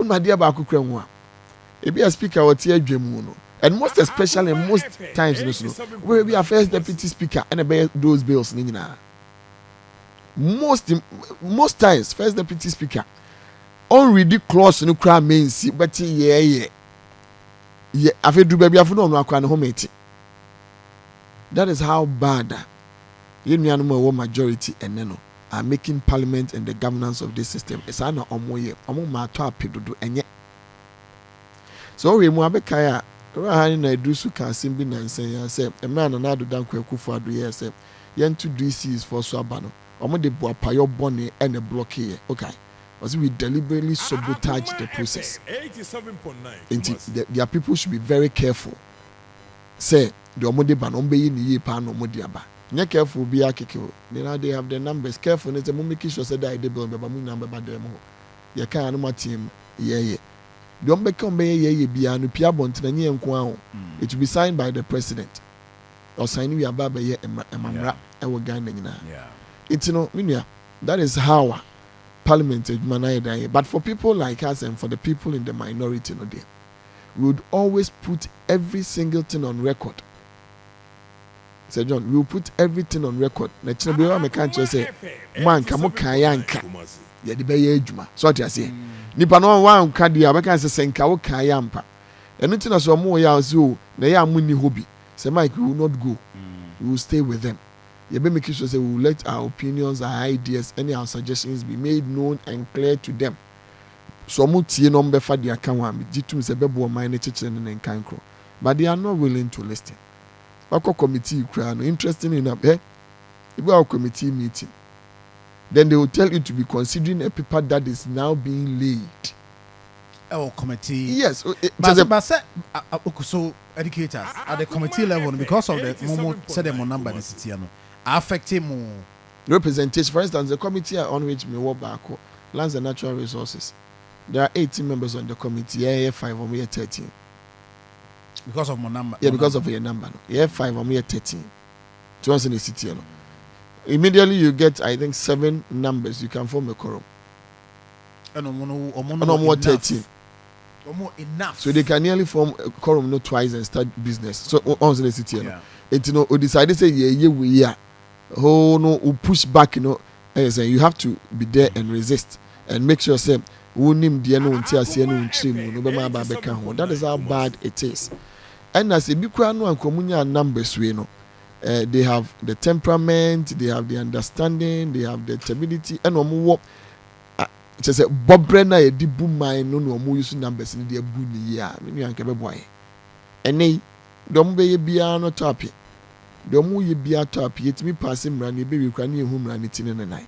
madia ba ko kra ho a e be a speaker what here dwemu no and most especially most times no we be a first deputy speaker and be those bills ni nyina most times first deputy speaker on read the clause no kra mean si but yeah afi du ba bi afu no akwa ne ho meti. That is how bad the majority and are making parliament and the governance of this system. It's an omoye mato apedodo enye. So we mo abekaya ra na edusu kan simbi na nsen ya say e man na do dan kwakufu ado ye say yen to DCs for so abano. Omo de bo apayo bone and a block here. Okay. Was we deliberately sabotage the process. 87.9. Their people should be very careful. Say the omode ban ombe ni ye pa no omode aba. Nya careful be akeke. They have the numbers. Careful ne say mo make sure say that they bill be ba mu number ba dem ho. Ye kan no ma team ye. The ombe kan be ye bia no pia bontina nye nko aho. It will be signed by the president. Or sign we aba be ye emamra e wo Ghana nyina. Yeah. It's no minia. That is how parliament but for people like us and for the people in the minority no there. We would always put every single thing on record. Sir John, we will put everything on record. Na chinabewa me kan say, man kamo kayanka. Ya di be ejuma. So what you say? Nipa no wan ka dia be kan say senka wo kayampa. Eno tin na so mo ya so na ya amuni hobby. Say Mike, we will not go. We will stay with them. You be making sure say we will let our opinions, our ideas, any our suggestions be made known and clear to them. So mutie no mbe fa dia kan wa me gitum se bebo man na chechire ne nkan kro, but they are not willing to listen. Wako committee kra no interesting enough if we have committee meeting, then they will tell you to be considering a paper that is now being laid. Oh, committee. Yes. But so educators at the committee level, because of the moment said them on number affecting more representation. For instance, the committee on which me work back, lands and natural resources. There are 18 members on the committee. Yeah, 5 or we are 13. Because of my number. Yeah, because of your number. Yeah, 5 or we are 13. To us in the city. Immediately you get, I think, 7 numbers. You can form a quorum. And no more 13. Enough. So they can nearly form a quorum not twice and start business. So on the city. Yeah. It we decided to say yeah. Oh no, we push back, you have to be there and resist and make sure say that is how bad it is. And as a big numbers they have the temperament, they have the understanding, they have the stability, and just a Bob Brenner a deep boom mine no more use numbers in the bunny ya boy. And they don't be a piano topic. The more you be a top, yet me passing run, you be crying home run it in the night.